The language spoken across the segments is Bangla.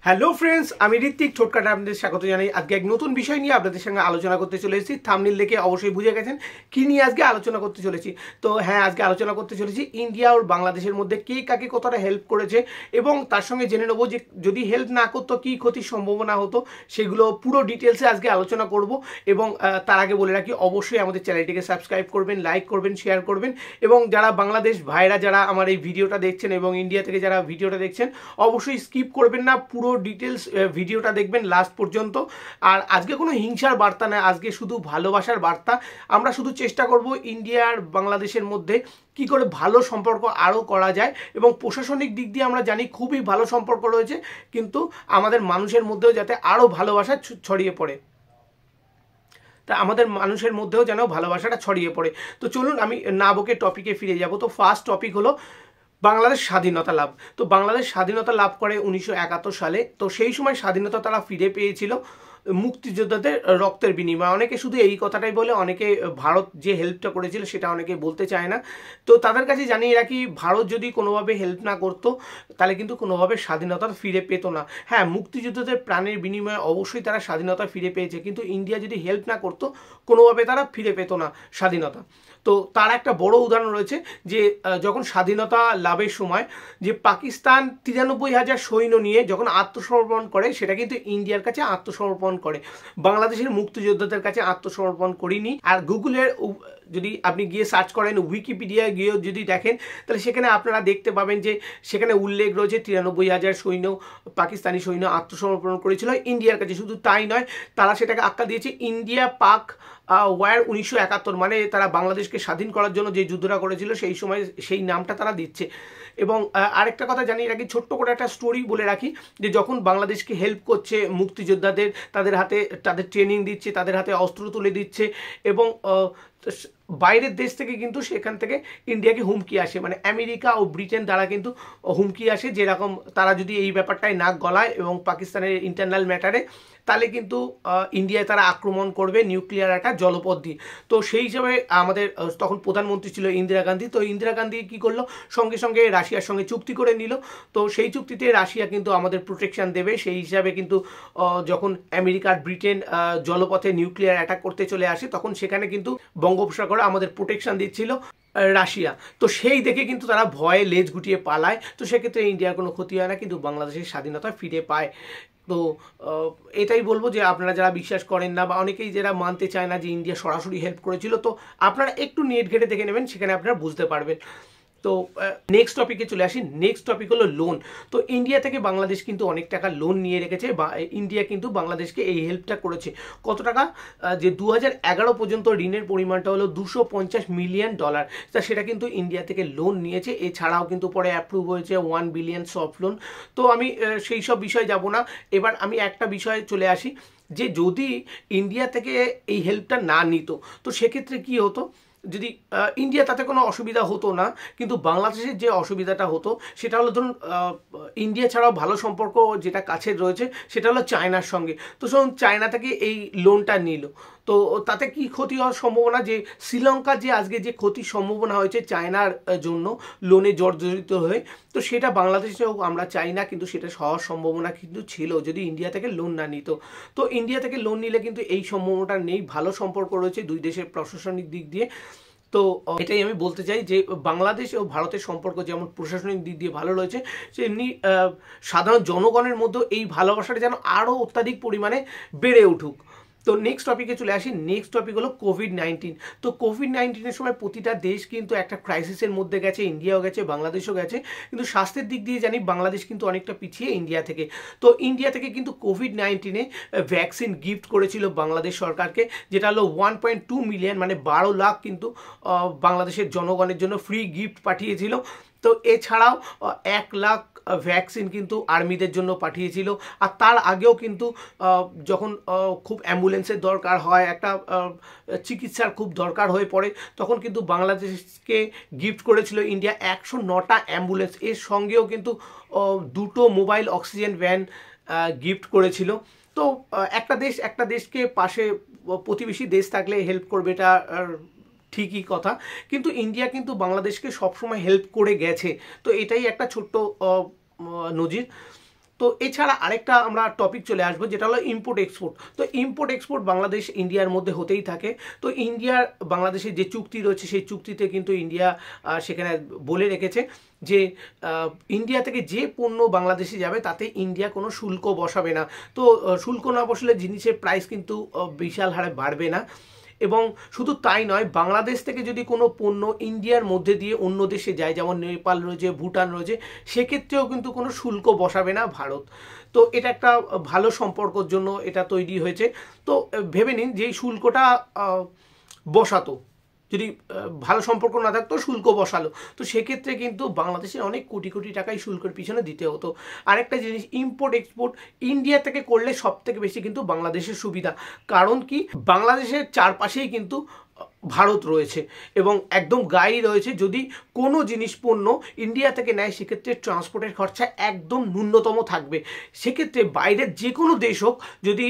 হ্যালো ফ্রেন্ডস, আমি ঋত্বিক ছোটকাটা আপনাদের স্বাগত জানাই। আজকে এক নতুন বিষয় নিয়ে আপনাদের সঙ্গে আলোচনা করতে চলে এসেছি। থাম্বনেল দেখে অবশ্যই বুঝে গেছেন কি নিয়ে আজকে আলোচনা করতে চলেছি। তো হ্যাঁ, আজকে আলোচনা করতে চলেছি ইন্ডিয়া আর বাংলাদেশের মধ্যে কে কাকে কতটা হেল্প করেছে, এবং তার সঙ্গে জেনে নেবো যে যদি হেল্প না করতো কী ক্ষতির সম্ভাবনা হতো, সেগুলো পুরো ডিটেলসে আজকে আলোচনা করব। এবং তার আগে বলে রাখি, অবশ্যই আমাদের চ্যানেলটিকে সাবস্ক্রাইব করবেন, লাইক করবেন, শেয়ার করবেন। এবং যারা বাংলাদেশ ভাইরা যারা আমার এই ভিডিওটা দেখছেন এবং ইন্ডিয়া থেকে যারা ভিডিওটা দেখছেন, অবশ্যই স্কিপ করবেন না, পুরো ডিটেলস ভিডিওটা দেখবেন লাস্ট পর্যন্ত। আর আজকে কোনো হিংসার বার্তা নয়, আজকে শুধু ভালোবাসার বার্তা। আমরা শুধু চেষ্টা করব ইন্ডিয়া আর বাংলাদেশের মধ্যে কি করে ভালো সম্পর্ক আরও করা যায়। এবং প্রশাসনিক দিক দিয়ে আমরা জানি খুবই ভালো সম্পর্ক রয়েছে, কিন্তু আমাদের মানুষের মধ্যেও যাতে আরও ভালোবাসা ছড়িয়ে পড়ে, তা আমাদের মানুষের মধ্যেও যেন ভালোবাসাটা ছড়িয়ে পড়ে। তো চলুন আমি না বকে টপিকে ফিরে যাব। তো ফার্স্ট টপিক হলো বাংলাদেশ স্বাধীনতা লাভ। তো বাংলাদেশ স্বাধীনতা লাভ করে 1971 সালে। তো সেই সময় স্বাধীনতা তারা ফিরে পেয়েছিল মুক্তিযোদ্ধাদের রক্তের বিনিময়ে। অনেকে শুধু এই কথাটাই বলে, অনেকে ভারত যে হেল্পটা করেছিল সেটা অনেকে বলতে চায় না। তো তাদের কাছে জানিয়ে রাখি, ভারত যদি কোনোভাবে হেল্প না করতো তাহলে কিন্তু কোনোভাবে স্বাধীনতা ফিরে পেত না। হ্যাঁ, মুক্তিযোদ্ধাদের প্রাণের বিনিময়ে অবশ্যই তারা স্বাধীনতা ফিরে পেয়েছে, কিন্তু ইন্ডিয়া যদি হেল্প না করতো কোনোভাবে তারা ফিরে পেত না স্বাধীনতা। তো তার একটা বড় উদাহরণ রয়েছে যে যখন স্বাধীনতা লাভের সময় যে পাকিস্তান 93,000 সৈন্য নিয়ে যখন আত্মসমর্পণ করে, সেটা কিন্তু ইন্ডিয়ার কাছে আত্মসমর্পণ করে, বাংলাদেশের মুক্তিযোদ্ধাদের কাছে আত্মসমর্পণ করেনি। আর গুগলের যদি আপনি গিয়ে সার্চ করেন, উইকিপিডিয়ায় গিয়েও যদি দেখেন, তাহলে সেখানে আপনারা দেখতে পাবেন যে সেখানে উল্লেখ রয়েছে 93,000 সৈন্য, পাকিস্তানি সৈন্য আত্মসমর্পণ করেছিল ইন্ডিয়ার কাছে। শুধু তাই নয়, তারা সেটাকে আখ্যা দিয়েছে ইন্ডিয়া পাক ওয়ার 1971, মানে তারা বাংলাদেশকে স্বাধীন করার জন্য যে যুদ্ধটা করেছিল সেই সময় সেই নামটা তারা দিচ্ছে। এবং আরেকটা কথা জানিয়ে রাখি, ছোট্ট করে একটা স্টোরি বলে রাখি, যে যখন বাংলাদেশকে হেল্প করছে মুক্তিযোদ্ধাদের, তাদের হাতে তাদের ট্রেনিং দিচ্ছে, তাদের হাতে অস্ত্র তুলে দিচ্ছে, এবং বাইরের দেশ থেকে কিন্তু সেখান থেকে ইন্ডিয়াকে হুমকি আসে, মানে আমেরিকা ও ব্রিটেন দ্বারা কিন্তু হুমকি আসে, যেরকম তারা যদি এই ব্যাপারটায় নাক গলায় এবং পাকিস্তানের ইন্টারনাল ম্যাটারে, তাহলে কিন্তু ইন্ডিয়ায় তারা আক্রমণ করবে নিউক্লিয়ার একটা জলপথ দিয়ে। তো সেই হিসাবে আমাদের তখন প্রধানমন্ত্রী ছিল ইন্দিরা গান্ধী। তো ইন্দিরা গান্ধী কী করলো, সঙ্গে সঙ্গে রাশিয়ার সঙ্গে চুক্তি করে নিল। তো সেই চুক্তিতে রাশিয়া কিন্তু আমাদের প্রোটেকশন দেবে, সেই হিসাবে কিন্তু যখন আমেরিকার ব্রিটেন জলপথে নিউক্লিয়ার অ্যাটাক করতে চলে আসে, তখন সেখানে কিন্তু বঙ্গোপসাগরে আমাদের প্রোটেকশন দিচ্ছিল রাশিয়া। তো সেই দেখে কিন্তু তারা ভয়ে লেজ গুটিয়ে পালায়। তো সেক্ষেত্রে ইন্ডিয়ার কোনো ক্ষতি হয় না, কিন্তু বাংলাদেশের স্বাধীনতা ফিরে পায়। তো এটাই বলবো যে আপনারা যারা বিশ্বাস করেন না, বা অনেকেই যারা মানতে চায় না যে ইন্ডিয়া সরাসরি হেল্প করেছিল, তো আপনারা একটু নেট ঘেটে দেখে নেবেন, সেখানে আপনারা বুঝতে পারবেন। তো নেক্সট টপিকে চলে আসি। নেক্সট টপিক হলো লোন। তো ইন্ডিয়া থেকে বাংলাদেশ কিন্তু অনেক টাকা লোন নিয়ে রেখেছে, বা ইন্ডিয়া কিন্তু বাংলাদেশকে এই হেল্পটা করেছে। কত টাকা, যে 2011 পর্যন্ত ঋণের পরিমাণটা হলো $250 মিলিয়ন। তা সেটা কিন্তু ইন্ডিয়া থেকে লোন নিয়েছে। এছাড়াও কিন্তু পরে অ্যাপ্রুভ হয়েছে 1 বিলিয়ন সফট লোন। তো আমি সেই সব বিষয়ে যাব না। এবার আমি একটা বিষয়ে চলে আসি, যে যদি ইন্ডিয়া থেকে এই হেল্পটা না নিত, তো সেক্ষেত্রে কি হতো। যদি ইন্ডিয়া তাতে কোনো অসুবিধা হতো না, কিন্তু বাংলাদেশের যে অসুবিধাটা হতো সেটা হলো, ধরুন ইন্ডিয়া ছাড়াও ভালো সম্পর্ক যেটা কাছের রয়েছে সেটা হলো চায়নার সঙ্গে। তো ধরুন চায়না থেকে এই লোনটা নিল, তো তাতে কি ক্ষতি হওয়ার সম্ভাবনা, যে শ্রীলঙ্কার যে আজকে যে ক্ষতির সম্ভাবনা হয়েছে চায়নার জন্য লোনে জর্জরিত হয়ে, তো সেটা বাংলাদেশেও আমরা চাই না, কিন্তু সেটা হওয়ার সম্ভাবনা কিন্তু ছিল যদি ইন্ডিয়া থেকে লোন না নিত। তো ইন্ডিয়া থেকে লোন নিলে কিন্তু এই সম্ভাবনাটা নেই, ভালো সম্পর্ক রয়েছে দুই দেশের প্রশাসনিক দিক দিয়ে। তো এটাই আমি বলতে চাই যে বাংলাদেশ ও ভারতের সম্পর্ক যেমন প্রশাসনিক দিক দিয়ে ভালো রয়েছে, সেমনি সাধারণ জনগণের মধ্যে এই ভালোবাসাটা যেন আরও অত্যাধিক পরিমাণে বেড়ে উঠুক। তো নেক্সট টপিকে চলে আসি। নেক্সট টপিক হলো কোভিড-19। তো কোভিড-19-এর সময় প্রতিটা দেশ কিন্তু একটা ক্রাইসিসের মধ্যে গেছে, ইন্ডিয়াও গেছে, বাংলাদেশও গেছে, কিন্তু স্বাস্থ্যের দিক দিয়ে জানি বাংলাদেশ কিন্তু অনেকটা পিছিয়ে ইন্ডিয়া থেকে। তো ইন্ডিয়া থেকে কিন্তু কোভিড-19-এ ভ্যাকসিন গিফট করেছিল বাংলাদেশ সরকারকে, যেটা হলো 1.2 মিলিয়ন, মানে 12 লাখ কিন্তু বাংলাদেশের জনগণের জন্য ফ্রি গিফট পাঠিয়েছিল। তো এছাড়াও 1 লাখ ভ্যাকসিন কিন্তু আর্মিদের জন্য পাঠিয়েছিল। আর তার আগেও কিন্তু যখন খুব অ্যাম্বুলেন্সের দরকার হয়, একটা চিকিৎসার খুব দরকার হয়ে পড়ে, তখন কিন্তু বাংলাদেশকে গিফট করেছিল ইন্ডিয়া 109টা অ্যাম্বুলেন্স। এর সঙ্গেও কিন্তু 2টো মোবাইল অক্সিজেন ভ্যান গিফট করেছিল। তো একটা দেশকে পাশে প্রতিবেশী দেশ থাকলে হেল্প করবে, এটা ঠিকই কথা, কিন্তু ইন্ডিয়া কিন্তু বাংলাদেশকে সবসময় হেল্প করে গেছে। তো এটাই একটা ছোট্ট নজির। তো এছাড়া আরেকটা আমরা টপিক চলে আসবো, যেটা হলো ইম্পোর্ট এক্সপোর্ট। তো ইম্পোর্ট এক্সপোর্ট বাংলাদেশ ইন্ডিয়ার মধ্যে হতেই থাকে। তো ইন্ডিয়ার বাংলাদেশের যে চুক্তি রয়েছে সেই চুক্তিতে কিন্তু ইন্ডিয়া সেখানে বলে রেখেছে যে ইন্ডিয়া থেকে যে পণ্য বাংলাদেশে যাবে তাতে ইন্ডিয়া কোনো শুল্ক বসাবে না। তো শুল্ক না বসলে জিনিসের প্রাইস কিন্তু বিশাল হারে বাড়বে না। এবং শুধু তাই নয়, বাংলাদেশ থেকে যদি কোনো পণ্য ইন্ডিয়ার মধ্যে দিয়ে অন্য দেশে যায়, যেমন নেপাল রয়েছে, ভুটান রয়েছে, সেক্ষেত্রেও কিন্তু কোনো শুল্ক বসাবে না ভারত। তো এটা একটা ভালো সম্পর্কর জন্য এটা তৈরি হয়েছে। তো ভেবে নিন যে এই শুল্কটা বসাতো, যদি ভালো সম্পর্ক না থাকতো শুল্ক বসালো, তো সেক্ষেত্রে কিন্তু বাংলাদেশের অনেক কোটি কোটি টাকাই শুল্কের পিছনে দিতে হতো। আরেকটা জিনিস, ইম্পোর্ট এক্সপোর্ট ইন্ডিয়া থেকে করলে সব থেকে বেশি কিন্তু বাংলাদেশের সুবিধা। কারণ কি, বাংলাদেশের চারপাশেই কিন্তু ভারত রয়েছে এবং একদম গায়ে রয়েছে। যদি কোনো জিনিস পণ্য ইন্ডিয়া থেকে নেয় সেক্ষেত্রে ট্রান্সপোর্টের খরচা একদম ন্যূনতম থাকবে। সেক্ষেত্রে বাইরের যে কোনো দেশ হোক, যদি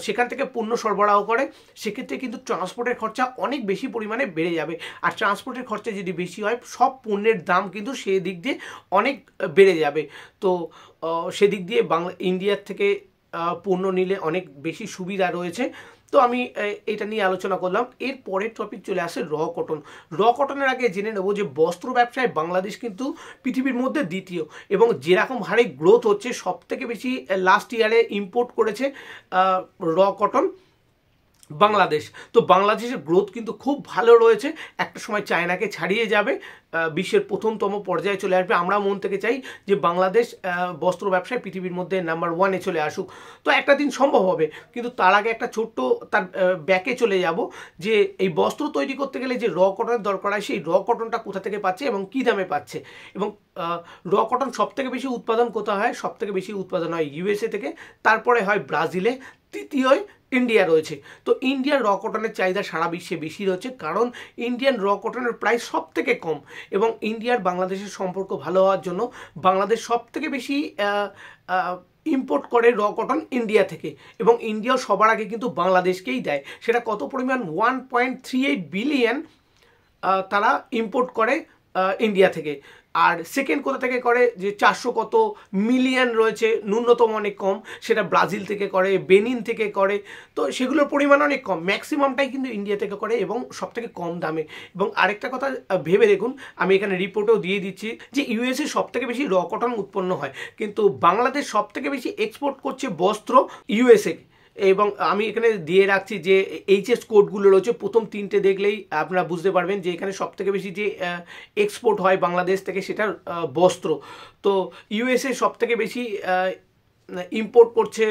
সেখান থেকে পণ্য সরবরাহ করে সেক্ষেত্রে কিন্তু ট্রান্সপোর্টের খরচা অনেক বেশি পরিমাণে বেড়ে যাবে। আর ট্রান্সপোর্টের খরচা যদি বেশি হয়, সব পণ্যের দাম কিন্তু সেদিক দিয়ে অনেক বেড়ে যাবে। তো সেদিক দিয়ে ইন্ডিয়ার থেকে পণ্য নিলে অনেক বেশি সুবিধা রয়েছে। তো আমি এটা নিয়ে আলোচনা করলাম। এর পরের টপিক চলে আসে র কটন। র কটনের আগে জেনে নেব যে বস্ত্র ব্যবসায় বাংলাদেশ কিন্তু পৃথিবীর মধ্যে দ্বিতীয়, এবং যেরকম হারে গ্রোথ হচ্ছে, সব থেকে বেশি লাস্ট ইয়ারে ইম্পোর্ট করেছে র কটন বাংলাদেশ। তো বাংলাদেশের গ্রোথ কিন্তু খুব ভালো রয়েছে, একটা সময় চায়নাকে ছাড়িয়ে যাবে, বিশ্বের প্রথমতম পর্যায়ে চলে আসবে। আমরা মন থেকে চাই যে বাংলাদেশ বস্ত্র ব্যবসায় পৃথিবীর মধ্যে নাম্বার 1-এ চলে আসুক। তো একটা দিন সম্ভব হবে, কিন্তু তার আগে একটা ছোট্ট তার ব্যাকে চলে যাব যে এই বস্ত্র তৈরি করতে গেলে যে র কটনের দরকার হয়, সেই র কটনটা কোথা থেকে পাচ্ছে এবং কী দামে পাচ্ছে। এবং র কটন সব থেকে বেশি উৎপাদন কোথায় হয়? সব থেকে বেশি উৎপাদন হয় ইউএসএ থেকে, তারপরে হয় ব্রাজিলে, তৃতীয় ইন্ডিয়া রয়েছে। তো ইন্ডিয়ার র কটনের চাহিদা সারা বিশ্বে বেশি রয়েছে, কারণ ইন্ডিয়ান র কটনের প্রাইস সব থেকে কম। এবং ইন্ডিয়ার বাংলাদেশের সম্পর্ক ভালো হওয়ার জন্য বাংলাদেশ সব থেকে বেশি ইম্পোর্ট করে র কটন ইন্ডিয়া থেকে, এবং ইন্ডিয়াও সবার আগে কিন্তু বাংলাদেশকেই দেয়। সেটা কত পরিমাণ? 1.38 বিলিয়ন তারা ইম্পোর্ট করে ইন্ডিয়া থেকে। আর সেকেন্ড কোথা থেকে করে? যে 400 কত মিলিয়ন রয়েছে, ন্যূনতম অনেক কম, সেটা ব্রাজিল থেকে করে, বেনিন থেকে করে। তো সেগুলোর পরিমাণ অনেক কম, ম্যাক্সিমামটাই কিন্তু ইন্ডিয়া থেকে করে এবং সব থেকে কম দামে। এবং আরেকটা কথা ভেবে দেখুন, আমি এখানে রিপোর্টেও দিয়ে দিচ্ছি যে ইউএসএ সব থেকে বেশি র কটন উৎপন্ন হয়, কিন্তু বাংলাদেশ সব থেকে বেশি এক্সপোর্ট করছে বস্ত্র ইউএসএ। এবং আমি এখানে দিয়ে রাখছি যে এইচএস কোডগুলো রয়েছে, প্রথম 3টে দেখলেই আপনারা বুঝতে পারবেন যে এখানে সব থেকে বেশি যে এক্সপোর্ট হয় বাংলাদেশ থেকে সেটার বস্ত্র। তো ইউএসএ সব থেকে বেশি ইম্পোর্ট করছে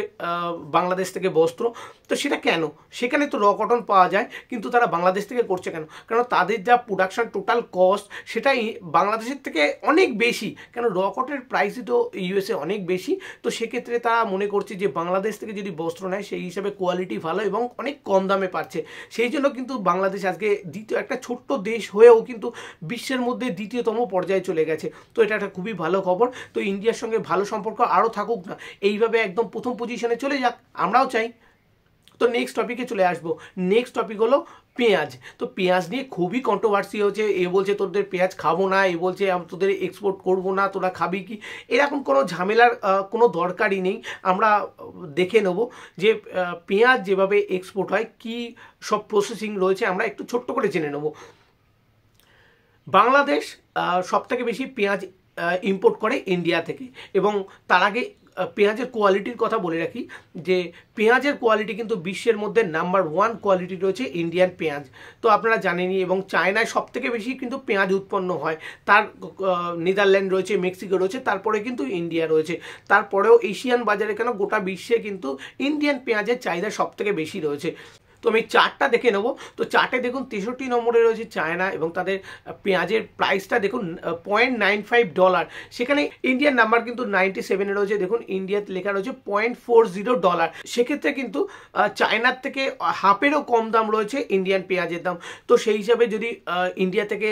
বাংলাদেশ থেকে বস্ত্র। তো সেটা কেন? সেখানে তো র কটন পাওয়া যায়, কিন্তু তারা বাংলাদেশ থেকে করছে কেন? কারণ তাদের যা প্রোডাকশন টোটাল কস্ট সেটাই বাংলাদেশের থেকে অনেক বেশি, কেন র কটনের প্রাইসই তো ইউএসএ অনেক বেশি। তো সেক্ষেত্রে তারা মনে করছে যে বাংলাদেশ থেকে যদি বস্ত্র নেয় সেই হিসাবে কোয়ালিটি ভালো এবং অনেক কম দামে পাচ্ছে। সেই জন্য কিন্তু বাংলাদেশ আজকে দ্বিতীয়, একটা ছোট্ট দেশ হয়েও কিন্তু বিশ্বের মধ্যে দ্বিতীয়তম পর্যায়ে চলে গেছে। তো এটা একটা খুবই ভালো খবর। তো ইন্ডিয়ার সঙ্গে ভালো সম্পর্ক আরও থাকুক না, এইভাবে একদম প্রথম পজিশনে চলে যাক, আমরাও চাই। তো নেক্সট টপিকে চলে আসবো। নেক্সট টপিক হলো পেঁয়াজ। তো পেঁয়াজ নিয়ে খুবই কন্ট্রোভার্সি হচ্ছে। এ বলছে তোদের পেঁয়াজ খাবো না, এ বলছে তোদের এক্সপোর্ট করবো না, তোরা খাবি কি? এরকম কোনো ঝামেলার কোনো দরকারই নেই। আমরা দেখে নেব যে পেঁয়াজ যেভাবে এক্সপোর্ট হয়, কি সব প্রসেসিং রয়েছে, আমরা একটু ছোট্ট করে জেনে নেব। বাংলাদেশ সব থেকে বেশি পেঁয়াজ ইম্পোর্ট করে ইন্ডিয়া থেকে, এবং তার আগে পেঁয়াজের কোয়ালিটির কথা বলে রাখি যে পেঁয়াজের কোয়ালিটি কিন্তু বিশ্বের মধ্যে নাম্বার 1 কোয়ালিটি রয়েছে ইন্ডিয়ান পেঁয়াজ। তো আপনারা জানেনই। এবং চায়নায় সব থেকে বেশি কিন্তু পেঁয়াজ উৎপন্ন হয়, তার নেদারল্যান্ড রয়েছে, মেক্সিকো রয়েছে, তারপরে কিন্তু ইন্ডিয়া রয়েছে। তারপরেও এশিয়ান বাজারে কেন গোটা বিশ্বে কিন্তু ইন্ডিয়ান পেঁয়াজের চাহিদা সব থেকে বেশি রয়েছে। তো আমি চার্টটা দেখে নেব। তো চার্টে দেখুন 63 নম্বরে রয়েছে চায়না, এবং তাদের পেঁয়াজের প্রাইসটা দেখুন $0.95। সেখানে ইন্ডিয়ান নাম্বার কিন্তু 97-এ রয়েছে। দেখুন ইন্ডিয়াতে লেখা রয়েছে $0.40। সেক্ষেত্রে কিন্তু চায়নার থেকে হাফেরও কম দাম রয়েছে ইন্ডিয়ান পেঁয়াজের দাম। তো সেই হিসাবে যদি ইন্ডিয়া থেকে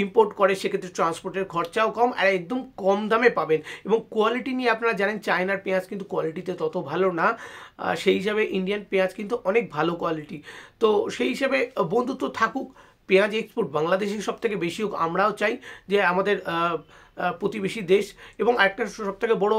ইম্পোর্ট করে সেক্ষেত্রে ট্রান্সপোর্টের খরচাও কম, আর একদম কম দামে পাবেন। এবং কোয়ালিটি নিয়ে আপনারা জানেন চায়নার পেঁয়াজ কিন্তু কোয়ালিটিতে তত ভালো না, সেই হিসাবে ইন্ডিয়ান পেঁয়াজ কিন্তু অনেক ভালো কোয়ালিটি। তো সেই হিসাবে বন্ধুত্ব থাকুক পেঁয়াজ এক্সপোর্ট বাংলাদেশের সব থেকে বেশি হোক, আমরাও চাই যে আমাদের প্রতিবেশী দেশ। এবং একটা সবথেকে বড়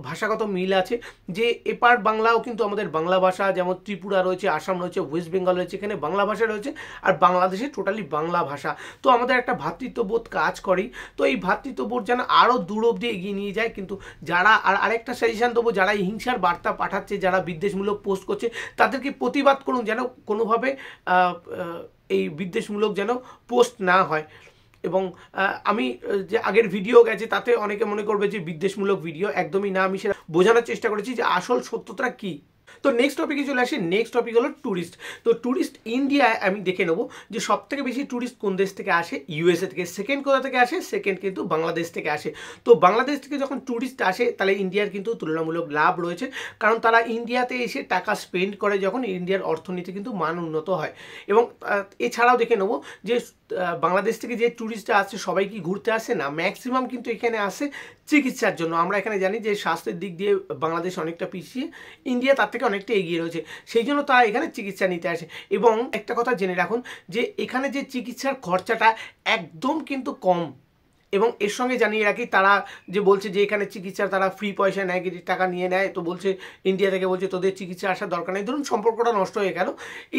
ভাষাগত মিল আছে যে এপার বাংলাও কিন্তু আমাদের বাংলা ভাষা, যেমন ত্রিপুরা রয়েছে, আসাম রয়েছে, ওয়েস্ট বেঙ্গল রয়েছে, এখানে বাংলা ভাষা রয়েছে, আর বাংলাদেশে টোটালি বাংলা ভাষা। তো আমাদের একটা ভ্রাতৃত্ববোধ কাজ করেই, তো এই ভ্রাতৃত্ববোধ যেন আরও দূর অবধি এগিয়ে নিয়ে যায়। কিন্তু যারা আরেকটা সাজেশন দেবো, যারা এই হিংসার বার্তা পাঠাচ্ছে, যারা বিদ্বেষমূলক পোস্ট করছে, তাদেরকে প্রতিবাদ করুন যেন কোনোভাবে এই বিদ্বেষমূলক যেন পোস্ট না হয়। এবং আমি যে আগের ভিডিও গেছে তাতে অনেকে মনে করবে যে বিদ্বেষমূলক ভিডিও, একদমই না। আমি সেটা বোঝানোর চেষ্টা করেছি যে আসল সত্যতা কী। তো নেক্সট টপিকে চলে আসি। নেক্সট টপিক হলো ট্যুরিস্ট। তো ট্যুরিস্ট ইন্ডিয়ায় আমি দেখে নেবো যে সব থেকে বেশি ট্যুরিস্ট কোন দেশ থেকে আসে, ইউএসএ থেকে। সেকেন্ড কোথা থেকে আসে, সেকেন্ড কিন্তু বাংলাদেশ থেকে আসে। তো বাংলাদেশ থেকে যখন ট্যুরিস্ট আসে তাহলে ইন্ডিয়ার কিন্তু তুলনামূলক লাভ রয়েছে, কারণ তারা ইন্ডিয়াতে এসে টাকা স্পেন্ড করে, যখন ইন্ডিয়ার অর্থনীতি কিন্তু মান উন্নত হয়। এবং এছাড়াও দেখে নেবো যে বাংলাদেশ থেকে যে ট্যুরিস্টরা আসছে সবাই কি ঘুরতে আসে না, ম্যাক্সিমাম কিন্তু এখানে আসে চিকিৎসার জন্য। আমরা এখানে জানি যে স্বাস্থ্যের দিক দিয়ে বাংলাদেশ অনেকটা পিছিয়ে, ইন্ডিয়া তার থেকে অনেকটা এগিয়ে রয়েছে, সেই জন্য তারা এখানে চিকিৎসা নিতে আসে। এবং একটা কথা জেনে রাখুন যে এখানে যে চিকিৎসার খরচাটা একদম কিন্তু কম। এবং এর সঙ্গে জানিয়ে রাখি, তারা যে বলছে যে এখানে চিকিৎসার তারা ফ্রি পয়সা নেয়, কিছু টাকা নিয়ে নেয়, তো বলছে ইন্ডিয়া থেকে বলছে তোদের চিকিৎসা আসার দরকার নেই। ধরুন সম্পর্কটা নষ্ট হয়ে গেল,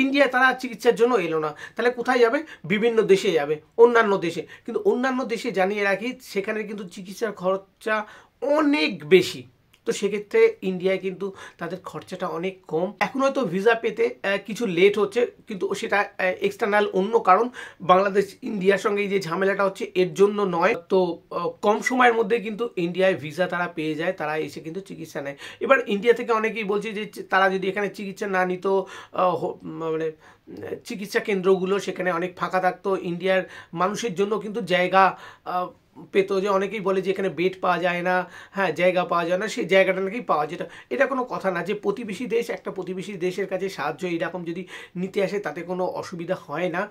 ইন্ডিয়া তারা চিকিৎসার জন্য এলো না, তাহলে কোথায় যাবে? বিভিন্ন দেশে যাবে, অন্যান্য দেশে। কিন্তু অন্যান্য দেশে জানিয়ে রাখি সেখানে কিন্তু চিকিৎসার খরচা অনেক বেশি। তো সেক্ষেত্রে ইন্ডিয়ায় কিন্তু তাদের খরচাটা অনেক কম। এখন হয়তো ভিসা পেতে কিছু লেট হচ্ছে, কিন্তু সেটা এক্সটার্নাল অন্য কারণ, বাংলাদেশ ইন্ডিয়ার সঙ্গে এই যে ঝামেলাটা হচ্ছে এর জন্য নয়। তো কম সময়ের মধ্যে কিন্তু ইন্ডিয়ায় ভিসা তারা পেয়ে যায়, তারা এসে কিন্তু চিকিৎসা নেয়। এবার ইন্ডিয়া থেকে অনেকেই বলছে যে তারা যদি এখানে চিকিৎসা না নিত, মানে চিকিৎসা কেন্দ্রগুলো সেখানে অনেক ফাঁকা থাকতো, ইন্ডিয়ার মানুষের জন্য কিন্তু জায়গা পেত। যে অনেকেই বলে যে এখানে বেড পাওয়া যায় না, হ্যাঁ জায়গা পাওয়া যায় না, সেই জায়গাটা নাকি পাওয়া যেত। এটা কোনো কথা না যে প্রতিবেশী দেশ একটা প্রতিবেশী দেশের কাছে সাহায্য এইরকম যদি নিতে আসে তাতে কোনো অসুবিধা হয় না,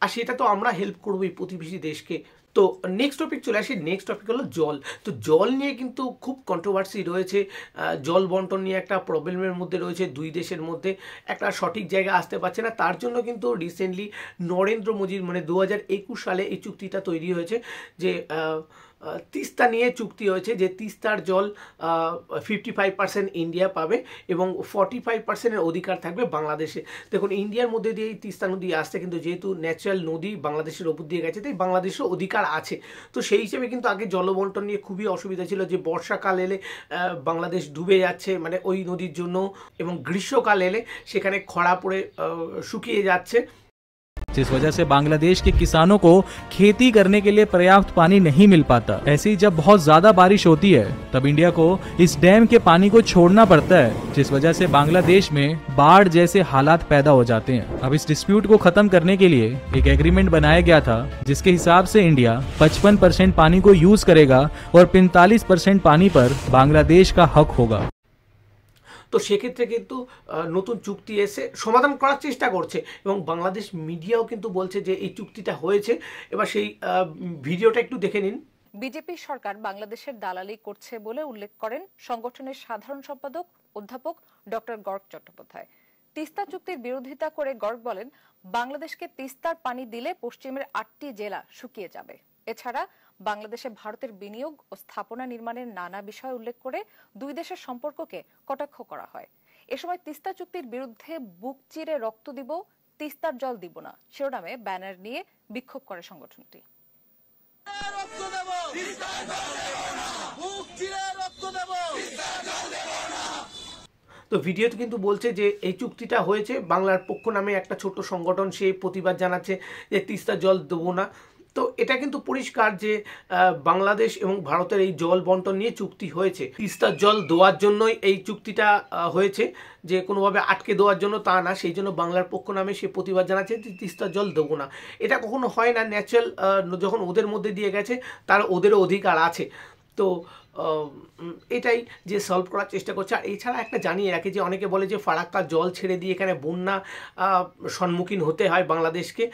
আর সেটা তো আমরা হেল্প করবোই প্রতিবেশী দেশকে। তো নেক্সট টপিক চলে আসি। নেক্সট টপিক হলো জল। তো জল নিয়ে কিন্তু খুব কন্ট্রোভার্সি রয়েছে, জল বন্টন নিয়ে একটা প্রবলেমের মধ্যে রয়েছে, দুই দেশের মধ্যে একটা সঠিক জায়গা আসতে পারছে না। তার জন্য কিন্তু রিসেন্টলি নরেন্দ্র মোদীর মানে 2021 সালে এই চুক্তিটা তৈরি হয়েছে যে তিস্তা নিয়ে চুক্তি হয়েছে যে তিস্তার জল 55% ইন্ডিয়া পাবে এবং 45%-এর অধিকার থাকবে বাংলাদেশে। দেখুন ইন্ডিয়ার মধ্যে দিয়ে এই তিস্তা নদী আসছে, কিন্তু যেহেতু ন্যাচারাল নদী বাংলাদেশের ওপর দিয়ে গেছে, তাই বাংলাদেশের অধিকার আছে। তো সেই হিসেবে কিন্তু আগে জলবন্টন নিয়ে খুবই অসুবিধা ছিল, যে বর্ষাকাল এলে বাংলাদেশ ডুবে যাচ্ছে মানে ওই নদীর জন্য, এবং গ্রীষ্মকাল এলে সেখানে খরা পড়ে শুকিয়ে যাচ্ছে, जिस वजह से बांग्लादेश के किसानों को खेती करने के लिए पर्याप्त पानी नहीं मिल पाता। ऐसे ही जब बहुत ज्यादा बारिश होती है तब इंडिया को इस डैम के पानी को छोड़ना पड़ता है, जिस वजह से बांग्लादेश में बाढ़ जैसे हालात पैदा हो जाते हैं। अब इस डिस्प्यूट को खत्म करने के लिए एक एग्रीमेंट बनाया गया था, जिसके हिसाब से इंडिया 55% पानी को यूज करेगा और 45% पानी पर बांग्लादेश का हक होगा। তো সেক্ষেত্রে কিন্তু নতুন চুক্তি এসে সমাধান করার চেষ্টা করছে, এবং বাংলাদেশ মিডিয়াও কিন্তু বলছে যে এই চুক্তিটা হয়েছে। এবার সেই ভিডিওটা একটু দেখে নিন। বিজেপি সরকার বাংলাদেশের দালালি করছে বলে উল্লেখ করেন সংগঠনের সাধারণ সম্পাদক অধ্যাপক ডক্টর গর্গ চট্টোপাধ্যায়। তিস্তা চুক্তির বিরোধিতা করে গর্গ বলেন, বাংলাদেশকে তিস্তার পানি দিলে পশ্চিমের 8টি জেলা শুকিয়ে যাবে। এছাড়া বাংলাদেশে ভারতের বিনিয়োগ ও স্থাপনা নির্মাণের নানা বিষয় উল্লেখ করে দুই দেশের সম্পর্ককে কটাক্ষ করা হয়। এ সময় তিস্তা চুক্তির বিরুদ্ধে বুক চিরে রক্ত দিব, তিস্তার জল দিব না শিরোনামে ব্যানার নিয়ে বিক্ষোভ করে সংগঠনটি। তো ভিডিওতে কিন্তু বলছে যে এই চুক্তিটা হয়েছে, বাংলার পক্ষ নামে একটা ছোট্ট সংগঠন সে প্রতিবাদ জানাচ্ছে যে তিস্তা জল দেবো না। তো এটা কিন্তু পরিষ্কার যে বাংলাদেশ এবং ভারতের এই জল বন্টন নিয়ে চুক্তি হয়েছে, তিস্তার জল দেওয়ার জন্যই এই চুক্তিটা হয়েছে, যে কোনোভাবে আটকে দেওয়ার জন্য তা না। সেই জন্য বাংলার পক্ষ নামে সে প্রতিবাদ জানাচ্ছে যে তিস্তার জল দেবো না। এটা কখনো হয় না, ন্যাচারাল যখন ওদের মধ্যে দিয়ে গেছে তার ওদেরও অধিকার আছে। তো এটাই যে সলভ করার চেষ্টা করছে। আর এছাড়া একটা জানিয়ে রাখি যে অনেকে বলে যে ফারাক্কা জল ছেড়ে দিয়ে এখানে বন্যা সম্মুখীন হতে হয় বাংলাদেশকে।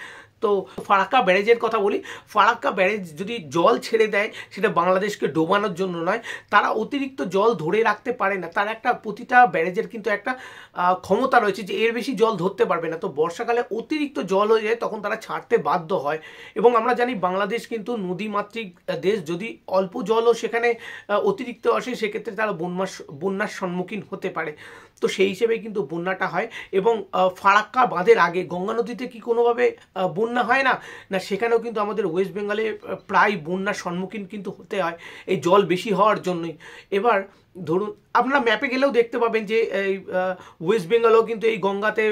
তো ফারাক্কা ব্যারেজের কথা বলি, ফারাক্কা ব্যারেজ যদি জল ছেড়ে দেয় সেটা বাংলাদেশকে ডোবানোর জন্য নয়, তারা অতিরিক্ত জল ধরে রাখতে পারে না। তার একটা প্রতিটা ব্যারেজের কিন্তু একটা ক্ষমতা রয়েছে যে এর বেশি জল ধরতে পারবে না। তো বর্ষাকালে অতিরিক্ত জল হয়ে যায়, তখন তারা ছাড়তে বাধ্য হয়। এবং আমরা জানি বাংলাদেশ কিন্তু নদীমাতৃক দেশ, যদি অল্প জলও সেখানে অতিরিক্ত আসে সেক্ষেত্রে তারা বন্যার সম্মুখীন হতে পারে। তো সেই হিসেবে কিন্তু বন্যাটা হয়। এবং ফারাক্কা বাঁধের আগে গঙ্গা নদীতে কি কোনোভাবে বন্যা হয় না? না, সেখানেও কিন্তু আমাদের ওয়েস্ট বেঙ্গলে প্রায় বন্যার সম্মুখীন কিন্তু হতে হয় এই জল বেশি হওয়ার জন্যই। এবার ধরুন আপনারা ম্যাপে গেলেও দেখতে পাবেন যে এই ওয়েস্ট বেঙ্গলেও কিন্তু এই গঙ্গাতে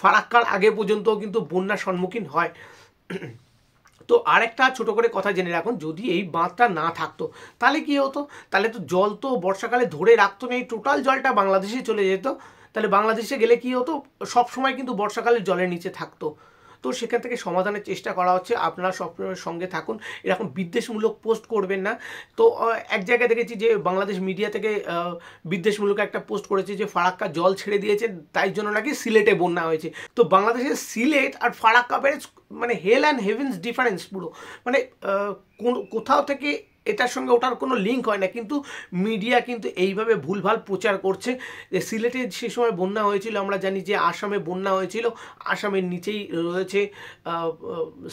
ফারাক্কার আগে পর্যন্ত কিন্তু বন্যার সম্মুখীন হয়। তো আরেকটা ছোট করে কথা জেনে রাখুন, যদি এই বাঁধটা না থাকতো তাহলে কি হতো? তাহলে তো জল তো বর্ষাকালে ধরে রাখতো না, এই টোটাল জলটা বাংলাদেশে চলে যেত। তাহলে বাংলাদেশে গেলে কি হতো? সব সময় কিন্তু বর্ষাকালে জলের নিচে থাকতো। তো সেখান থেকে সমাধানের চেষ্টা করা হচ্ছে, আপনারা সবসময় সঙ্গে থাকুন, এরকম বিদ্বেষমূলক পোস্ট করবেন না। তো এক জায়গায় দেখেছি যে বাংলাদেশ মিডিয়া থেকে বিদ্বেষমূলক একটা পোস্ট করেছে যে ফারাক্কা জল ছেড়ে দিয়েছে, তাই জন্য নাকি সিলেটে বন্যা হয়েছে। তো বাংলাদেশের সিলেট আর ফারাক্কা ব্যারেজ মানে হেল অ্যান্ড হেভেন্স ডিফারেন্স পুরো, মানে কোথাও থেকে এটার সঙ্গে ওটার কোনো লিঙ্ক হয় না, কিন্তু মিডিয়া কিন্তু এইভাবে ভুলভাল প্রচার করছে যে সিলেটে সে সময় বন্যা হয়েছিল। আমরা জানি যে আসামে বন্যা হয়েছিল, আসামের নিচেই রয়েছে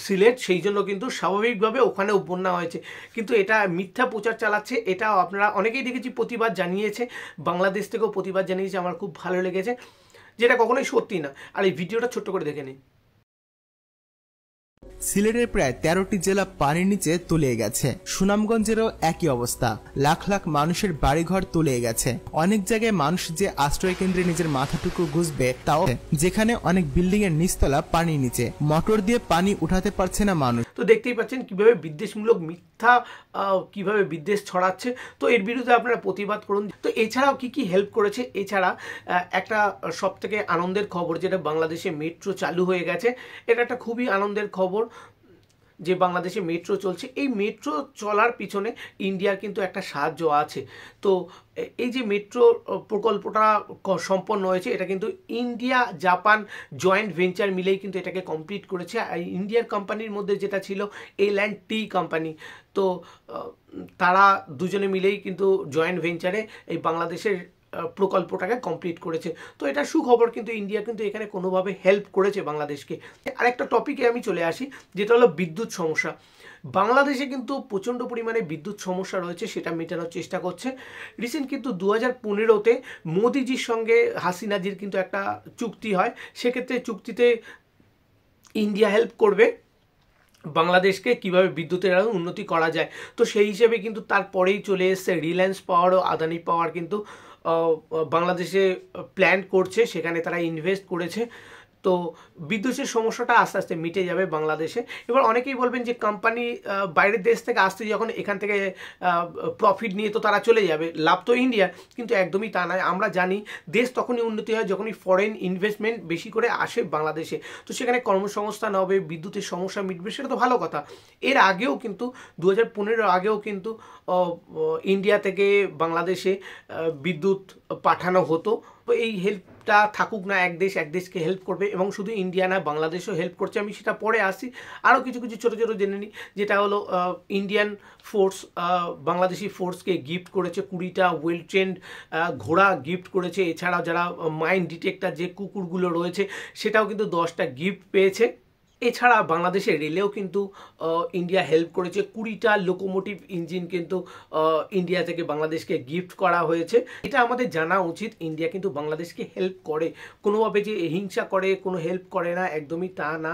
সিলেট, সেই জন্য কিন্তু স্বাভাবিকভাবে ওখানেও বন্যা হয়েছে। কিন্তু এটা মিথ্যা প্রচার চালাচ্ছে। এটাও আপনারা অনেকেই দেখেছি প্রতিবাদ জানিয়েছে, বাংলাদেশ থেকেও প্রতিবাদ জানিয়েছে, আমার খুব ভালো লেগেছে, যেটা কখনোই সত্যি না। আর এই ভিডিওটা ছোট্ট করে দেখে নিন। সিলেটের প্রায় 13টি জেলা পানির নিচে তলিয়ে গেছে। সুনামগঞ্জেরও একই অবস্থা, লাখ লাখ মানুষের বাড়িঘর তলিয়ে গেছে। অনেক জায়গায় মানুষ যে আশ্রয় কেন্দ্রে নিজের মাথাটুকু গুজবে, তাও যেখানে অনেক বিল্ডিং এর নিচতলা পানির নিচে, মোটর দিয়ে পানি উঠাতে পারছে না মানুষ। তো দেখতেই পাচ্ছেন কিভাবে বিদ্বেষমূলক মিথ্যা কিভাবে বিদ্বেষ ছড়াচ্ছে। তো এর বিরুদ্ধে আপনারা প্রতিবাদ করুন। তো এছাড়াও কি কি হেল্প করেছে, এছাড়া একটা সব থেকে আনন্দের খবর, যেটা বাংলাদেশে মেট্রো চালু হয়ে গেছে। এটা একটা খুবই আনন্দের খবর যে বাংলাদেশে মেট্রো চলছে। এই মেট্রো চলার পিছনে ইন্ডিয়ার কিন্তু একটা সাহায্য আছে। তো এই যে মেট্রো প্রকল্পটা সম্পন্ন হয়েছে, এটা কিন্তু ইন্ডিয়া জাপান জয়েন্ট ভেঞ্চার মিলেই কিন্তু এটাকে কমপ্লিট করেছে। আর ইন্ডিয়ার কোম্পানির মধ্যে যেটা ছিল L&T কোম্পানি, তো তারা দুজনে মিলেই কিন্তু জয়েন্ট ভেঞ্চারে এই বাংলাদেশের প্রকল্পটাকে কমপ্লিট করেছে। তো এটা সুখবর, কিন্তু ইন্ডিয়া কিন্তু এখানে কোনোভাবে হেল্প করেছে বাংলাদেশকে। আরেকটা টপিকে আমি চলে আসি, যেটা হলো বিদ্যুৎ সমস্যা। বাংলাদেশে কিন্তু প্রচণ্ড পরিমাণে বিদ্যুৎ সমস্যা রয়েছে, সেটা মেটানোর চেষ্টা করছে। রিসেন্ট কিন্তু 2015-তে মোদিজির সঙ্গে হাসিনাজির কিন্তু একটা চুক্তি হয়। সেক্ষেত্রে চুক্তিতে ইন্ডিয়া হেল্প করবে বাংলাদেশকে কিভাবে বিদ্যুতের আরও উন্নতি করা যায়। তো সেই হিসেবে কিন্তু তারপরেই চলে এসছে রিলায়েন্স পাওয়ার ও আদানি পাওয়ার কিন্তু বাংলাদেশে প্ল্যান করছে, সেখানে তারা ইনভেস্ট করেছে। তো বিদ্যুতের সমস্যাটা আস্তে আস্তে মিটে যাবে বাংলাদেশে। এবার অনেকেই বলবেন যে কোম্পানি বাইরের দেশ থেকে আসতে যখন এখান থেকে প্রফিট নিয়ে তো তারা চলে যাবে, লাভ তো ইন্ডিয়া, কিন্তু একদমই তা নয়। আমরা জানি দেশ তখনই উন্নতি হয় যখনই ফরেন ইনভেস্টমেন্ট বেশি করে আসে বাংলাদেশে। তো সেখানে কর্মসংস্থান হবে, বিদ্যুতের সমস্যা মিটবে, সেটা তো ভালো কথা। এর আগেও কিন্তু 2015 আগেও কিন্তু ইন্ডিয়া থেকে বাংলাদেশে বিদ্যুৎ পাঠানো হতো। তো এই হেল্পটা থাকুক না, এক দেশকে হেল্প করবে, এবং শুধু ইন্ডিয়া না বাংলাদেশও হেল্প করছে। আমি সেটা পরে আসি। আরও কিছু ছোটো ছোটো জেনে নিই, যেটা হলো ইন্ডিয়ান ফোর্স বাংলাদেশি ফোর্সকে গিফট করেছে 20টা ওয়েল ট্রেন্ড ঘোড়া গিফট করেছে। এছাড়াও যারা মাইন ডিটেক্টর যে কুকুরগুলো রয়েছে সেটাও কিন্তু 10টা গিফট পেয়েছে। এছাড়া বাংলাদেশের রেলেও কিন্তু ইন্ডিয়া হেল্প করেছে, 20টা লোকোমোটিভ ইঞ্জিন কিন্তু ইন্ডিয়া থেকে বাংলাদেশকে গিফট করা হয়েছে। এটা আমাদের জানা উচিত, ইন্ডিয়া কিন্তু বাংলাদেশকে হেল্প করে, কোনোভাবে যে হিংসা করে কোনো হেল্প করে না, একদমই তা না।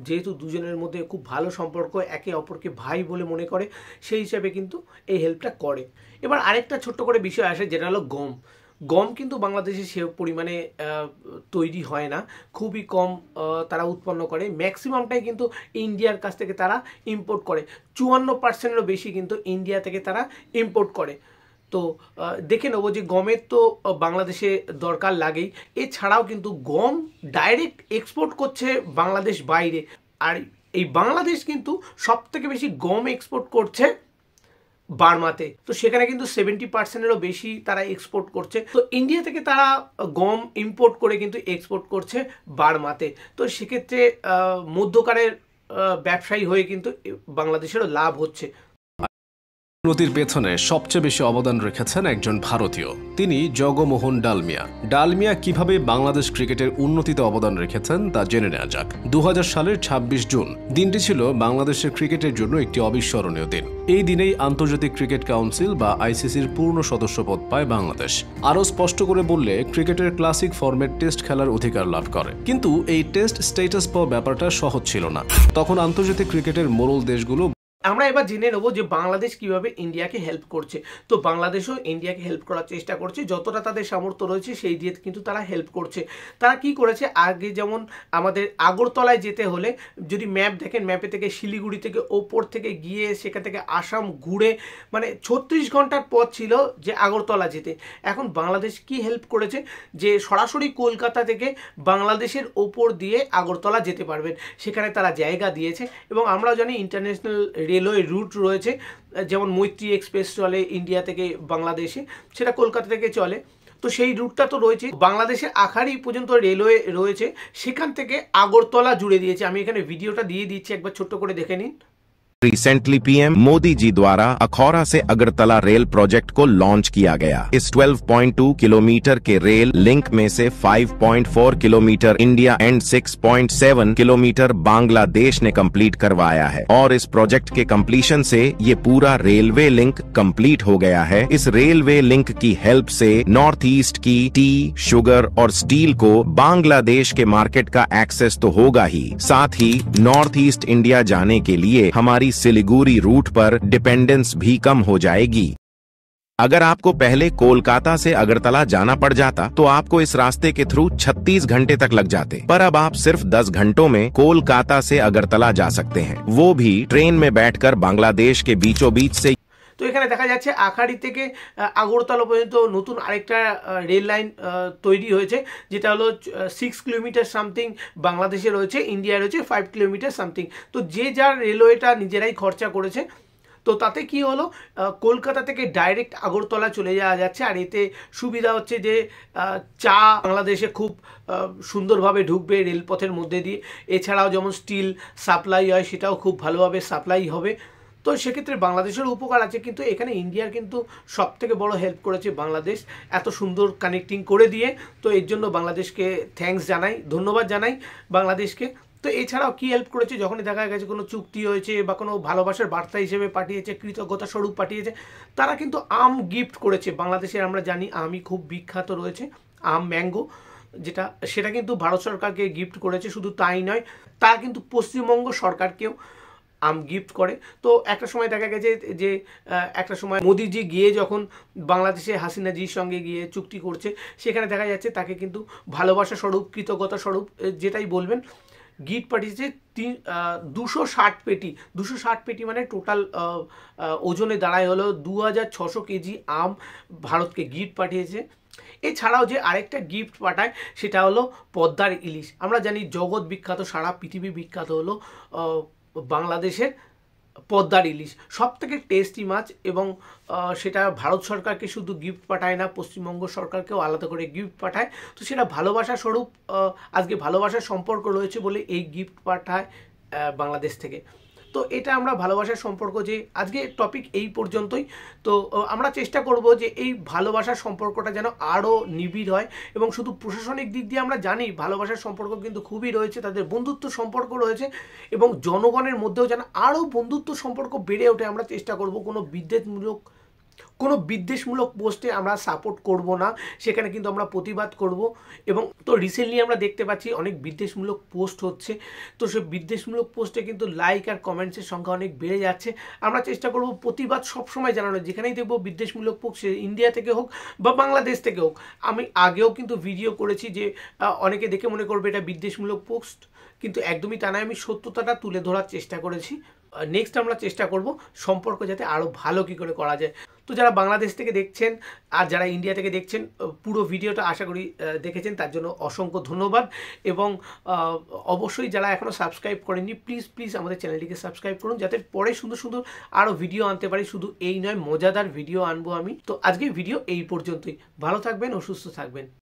যেহেতু দুজনের মধ্যে খুব ভালো সম্পর্ক, একে অপরকে ভাই বলে মনে করে, সেই হিসাবে কিন্তু এই হেল্পটা করে। এবার আরেকটা ছোট্ট করে বিষয় আসে, যেটা হলো গম কিন্তু বাংলাদেশে সে পরিমাণে তৈরি হয় না, খুবই কম তারা উৎপন্ন করে। ম্যাক্সিমামটাই কিন্তু ইন্ডিয়ার কাছ থেকে তারা ইম্পোর্ট করে, 54%-এরও বেশি কিন্তু ইন্ডিয়া থেকে তারা ইম্পোর্ট করে। তো দেখে নেবো যে গমের তো বাংলাদেশে দরকার লাগেই, এছাড়াও কিন্তু গম ডাইরেক্ট এক্সপোর্ট করছে বাংলাদেশ বাইরে। আর এই বাংলাদেশ কিন্তু সবথেকে বেশি গম এক্সপোর্ট করছে বার্মাতে। তো সেখানে কিন্তু 70%-এরও বেশি তারা এক্সপোর্ট করছে। তো ইন্ডিয়া থেকে তারা গম ইম্পোর্ট করে কিন্তু এক্সপোর্ট করছে বার্মাতে। তো সেক্ষেত্রে মধ্যকারের ব্যবসায়ী হয়ে কিন্তু বাংলাদেশেরও লাভ হচ্ছে। উন্নতির পেছনে সবচেয়ে বেশি অবদান রেখেছেন একজন ভারতীয়, তিনি জগমোহন ডালমিয়া। ডালমিয়া কিভাবে বাংলাদেশ ক্রিকেটের উন্নতিতে অবদান রেখেছেন তা জেনে নেওয়া যাক। 2000 সালের 26 জুন দিনটি ছিল বাংলাদেশের ক্রিকেটের জন্য একটি অবিস্মরণীয় দিন। এই দিনেই আন্তর্জাতিক ক্রিকেট কাউন্সিল বা আইসিসির পূর্ণ সদস্যপদ পায় বাংলাদেশ। আরও স্পষ্ট করে বললে ক্রিকেটের ক্লাসিক ফরম্যাট টেস্ট খেলার অধিকার লাভ করে। কিন্তু এই টেস্ট স্ট্যাটাস পাওয়া ব্যাপারটা সহজ ছিল না। তখন আন্তর্জাতিক ক্রিকেটের মোড়ল দেশগুলো। আমরা এবার জেনে নেবো যে বাংলাদেশ কিভাবে ইন্ডিয়াকে হেল্প করছে। তো বাংলাদেশও ইন্ডিয়াকে হেল্প করার চেষ্টা করছে, যতটা তাদের সামর্থ্য রয়েছে সেই দিয়ে কিন্তু তারা হেল্প করছে। তারা কি করেছে, আগে যেমন আমাদের আগরতলায় যেতে হলে যদি ম্যাপ দেখেন, ম্যাপে থেকে শিলিগুড়ি থেকে ওপর থেকে গিয়ে সেখান থেকে আসাম ঘুরে মানে 36 ঘন্টার পথ ছিল যে আগরতলা যেতে। এখন বাংলাদেশ কি হেল্প করেছে যে সরাসরি কলকাতা থেকে বাংলাদেশের ওপর দিয়ে আগরতলা যেতে পারবেন, সেখানে তারা জায়গা দিয়েছে। এবং আমরাও জানি ইন্টারন্যাশনাল রেলওয়ে রুট রয়েছে, যেমন মৈত্রী এক্সপ্রেস চলে ইন্ডিয়া থেকে বাংলাদেশে, সেটা কলকাতা থেকে চলে। তো সেই রুটটা তো রয়েছে। বাংলাদেশের আখাড়ি পর্যন্ত রেলওয়ে রয়েছে, সেখান থেকে আগরতলা জুড়ে দিয়েছে। আমি এখানে ভিডিওটা দিয়ে দিচ্ছি, একবার ছোট্ট করে দেখে নিন। रिसेंटली पीएम मोदी जी द्वारा अखौरा से अगरतला रेल प्रोजेक्ट को लॉन्च किया गया। इस 12.2 किलोमीटर के रेल लिंक में से 5.4 kilometre India and 6.7 kilometre Bangladesh ने कंप्लीट करवाया है और इस प्रोजेक्ट के कंप्लीशन से ये पूरा रेलवे लिंक कंप्लीट हो गया है। इस रेलवे लिंक की हेल्प से नॉर्थ ईस्ट की टी, शुगर और स्टील को बांग्लादेश के मार्केट का एक्सेस तो होगा ही, साथ ही नॉर्थ ईस्ट इंडिया जाने के लिए हमारी सिलीगुड़ी रूट पर डिपेंडेंस भी कम हो जाएगी। अगर आपको पहले कोलकाता से अगरतला जाना पड़ जाता तो आपको इस रास्ते के थ्रू 36 घंटे तक लग जाते, पर अब आप सिर्फ 10 घंटों में कोलकाता से अगरतला जा सकते हैं, वो भी ट्रेन में बैठकर बांग्लादेश के बीचों बीच से। তো এখানে দেখা যাচ্ছে আখাড়ি থেকে আগরতলা পর্যন্ত নতুন আরেকটা রেল লাইন তৈরি হয়েছে, যেটা হলো 6 কিলোমিটার সামথিং বাংলাদেশে রয়েছে, ইন্ডিয়া রয়েছে 5 কিলোমিটার সামথিং। তো যে যার রেলওয়েটা নিজেরাই খরচা করেছে। তো তাতে কি হলো, কলকাতা থেকে ডাইরেক্ট আগরতলা চলে যাওয়া যাচ্ছে। আর এতে সুবিধা হচ্ছে যে চা বাংলাদেশে খুব সুন্দরভাবে ঢুকবে রেলপথের মধ্যে দিয়ে। এছাড়াও যেমন স্টিল সাপ্লাই হয়, সেটাও খুব ভালোভাবে সাপ্লাই হবে। তো সেক্ষেত্রে বাংলাদেশের উপকার আছে। কিন্তু এখানে ইন্ডিয়ার কিন্তু সব থেকে বড় হেল্প করেছে বাংলাদেশ, এত সুন্দর কানেক্টিং করে দিয়ে। তো এর জন্য বাংলাদেশকে থ্যাঙ্কস জানাই, ধন্যবাদ জানাই বাংলাদেশকে। তো এছাড়াও কি হেল্প করেছে, যখনই দেখা গেছে কোনো চুক্তি হয়েছে বা কোনো ভালোবাসার বার্তা হিসেবে পাঠিয়েছে, কৃতজ্ঞতা স্বরূপ পাঠিয়েছে, তারা কিন্তু আম গিফট করেছে। বাংলাদেশের আমরা জানি আমই খুব বিখ্যাত রয়েছে, আম ম্যাঙ্গো যেটা, সেটা কিন্তু ভারত সরকারকে গিফট করেছে। শুধু তাই নয়, তারা কিন্তু পশ্চিমবঙ্গ সরকারকেও আম গিফট করে। তো একটা সময় দেখা গেছে যে একটা সময় মোদিজি গিয়ে যখন বাংলাদেশে হাসিনাজির সঙ্গে গিয়ে চুক্তি করছে, সেখানে দেখা যাচ্ছে তাকে কিন্তু ভালোবাসা স্বরূপ, কৃতজ্ঞতা স্বরূপ যেটাই বলবেন, গিফট পাঠিয়েছে 260 পেটি। 260 পেটি মানে টোটাল ওজনে দাঁড়ায় হলো 2600 কেজি আম ভারতকে গিফট পাঠিয়েছে। এছাড়াও যে আরেকটা গিফট পাঠায় সেটা হলো পদ্মার ইলিশ। আমরা জানি জগৎ বিখ্যাত, সারা পৃথিবী বিখ্যাত হলো বাংলাদেশের পদ্মার ইলিশ, সব থেকে টেস্টি মাছ। এবং সেটা ভারত সরকারকে শুধু গিফট পাঠায় না, পশ্চিমবঙ্গ সরকারকেও আলাদা করে গিফট পাঠায়। তো সেটা ভালোবাসা স্বরূপ, আজকে ভালোবাসার সম্পর্ক রয়েছে বলে এই গিফট পাঠায় বাংলাদেশ থেকে। তো এটা আমরা ভালোবাসার সম্পর্ক, যে আজকে টপিক এই পর্যন্তই। তো আমরা চেষ্টা করব যে এই ভালোবাসার সম্পর্কটা যেন আরও নিবিড় হয়। এবং শুধু প্রশাসনিক দিক দিয়ে আমরা জানি ভালোবাসার সম্পর্ক কিন্তু খুবই রয়েছে, তাদের বন্ধুত্ব সম্পর্ক রয়েছে, এবং জনগণের মধ্যেও যেন আরও বন্ধুত্ব সম্পর্ক বেড়ে ওঠে। আমরা চেষ্টা করব কোনো বিদ্বেষমূলক পোস্টে আমরা সাপোর্ট করব না, সেখানে কিন্তু আমরা প্রতিবাদ করব। এবং তো রিসেন্টলি আমরা দেখতে পাচ্ছি অনেক বিদ্বেষমূলক পোস্ট হচ্ছে। তো সেই বিদ্বেষমূলক পোস্টে কিন্তু লাইক আর কমেন্টসের সংখ্যা অনেক বেড়ে যাচ্ছে। আমরা চেষ্টা করব প্রতিবাদ সবসময় জানানো, যেখানেই দেখব বিদ্বেষমূলক পোস্ট, সে ইন্ডিয়া থেকে হোক বা বাংলাদেশ থেকে হোক। আমি আগেও কিন্তু ভিডিও করেছি যে অনেকে দেখে মনে করবে এটা বিদ্বেষমূলক পোস্ট, কিন্তু একদমই তা নয়। আমি সত্যতাটা তুলে ধরার চেষ্টা করেছি। নেক্সট আমরা চেষ্টা করব সম্পর্ক যাতে আরও ভালো কী করে করা যায়। তো যারা বাংলাদেশ থেকে দেখছেন আর যারা ইন্ডিয়া থেকে দেখছেন, পুরো ভিডিওটা আশা করি দেখেছেন, তার জন্য অসংখ্য ধন্যবাদ। এবং অবশ্যই যারা এখনও সাবস্ক্রাইব করেননি, প্লিজ আমাদের চ্যানেলটিকে সাবস্ক্রাইব করুন, যাতে পরে সুন্দর সুন্দর আরও ভিডিও আনতে পারি। শুধু এই নয়, মজাদার ভিডিও আনবো আমি। তো আজকের ভিডিও এই পর্যন্তই। ভালো থাকবেন ও সুস্থ থাকবেন।